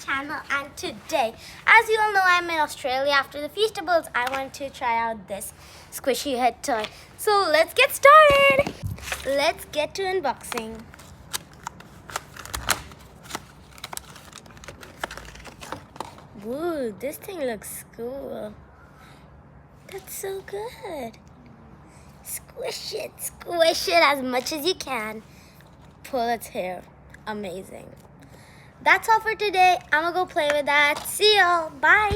channel, and today, as you all know, I'm in Australia. After the Feastables, I want to try out this squishy head toy. So let's get started. Let's get to unboxing. Woo, this thing looks cool. That's so good. Squish it as much as you can. Pull its hair. Amazing. That's all for today. I'm gonna go play with that. See y'all. Bye.